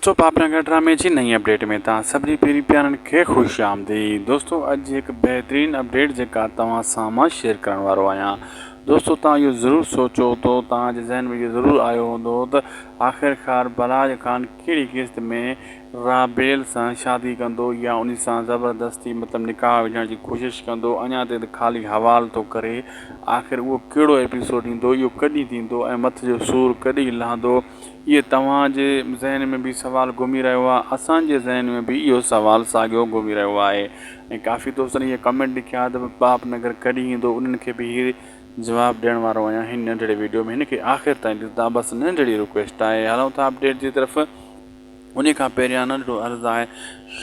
दोस्तों पापनगर ड्रामे जी नई अपडेट में तव्हां सभिनी पहिरीं प्यारनि खे ख़ुशि आमदीद। दोस्तों अॼु हिकु बहितरीनु अपडेट जेका तव्हां सां मां शेयर करण वारो आहियां। दोस्तों तव्हां इहो ज़रूरु सोचो तो तव्हांजे ज़हन में इहो ज़रूरु आयो हूंदो त आख़िरकार बलाज ख़ान कहिड़ी क़िस्त में राबेल सां शादी कंदो या उन सां ज़बरदस्ती मतिलबु निकाह विझण जी कोशिशि कंदो। अञा ताईं त ख़ाली हवाल थो करे आख़िर उहो कहिड़ो एपिसोड ईंदो, इहो कॾहिं थींदो ऐं मथे जो सूरु कॾहिं लहंदो। इहे तव्हांजे ज़हन में बि सुवालु घुमी रहियो आहे, असांजे ज़हन में बि इहो सुवालु साॻियो घुमी रहियो आहे। ऐं काफ़ी दोस्तनि इहे कमेंट लिखिया त पापनगर कॾहिं ईंदो, उन्हनि खे बि हीअ जवाबु ॾियण वारो आहियां हिन नंढिड़े वीडियो में। हिन खे आख़िर ताईं ॾिसंदा, बसि नंढिड़ी रिक्वेस्ट आहे। हलूं था अपडेट जी तरफ़। उन खां पहिरियां नंढिड़ो अर्ज़ु आहे,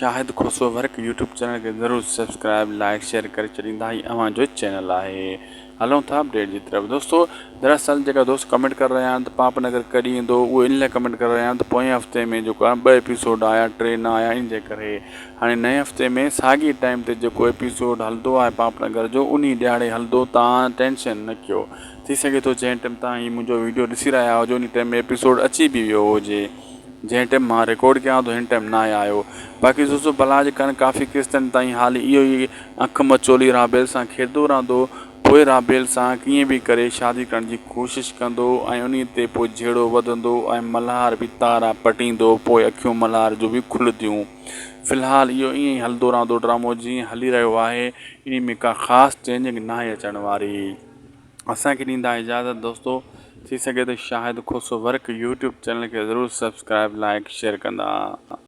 शाहिद खुसरो वर्क यूट्यूब चैनल खे ज़रूरु सब्सक्राइब लाइक शेयर करे छॾींदा, ही अव्हांजो चैनल आहे। हलूं था अपडेट जी तरफ़। दोस्तों दरअसल जेका दोस्त कमेंट करे रहिया आहिनि त पापनगर कॾहिं ईंदो, उहे इन लाइ कमेंट करे रहिया आहिनि त पोएं हफ़्ते में जेको आहे 2 एपिसोड आया, 3 न आया, इन जे करे हाणे नए हफ़्ते में साॻी टाइम ते जेको एपिसोड हलंदो आहे पापनगर जो, उन ॾियारे हलंदो। तव्हां टेंशन न कयो, थी सघे थो जंहिं टाइम तव्हां हीउ मुंहिंजो वीडियो ॾिसी रहिया हुजो उन टाइम में एपिसोड अची बि वियो हुजे। जंहिं टाइम मां रिकॉर्ड कयां थो हिन टाइम न आयो। बाक़ी दोस्तों बलाज ख़ान काफ़ी क़िस्तनि ताईं हाली इहो ई अखि मचोली राबेल सां खेॾंदो रहंदो, पोइ राबेल सां कीअं बि करे शादी करण जी कोशिशि कंदो ऐं उन ते पोइ झेड़ो वधंदो ऐं मल्हार बि तारा पटींदो, पोइ अखियूं मल्हार जो बि खुलंदियूं। फ़िलहालु इहो ईअं ई हलंदो रहंदो ड्रामो जीअं हली रहियो आहे। इन में का ख़ासि चेंजिंग न आहे अचण वारी। असांखे ॾींदा इजाज़त दोस्तों। थी सघे त शाहिद खुसरो वर्क यूट्यूब चैनल खे ज़रूरु सब्सक्राइब लाइक शेयर कंदा।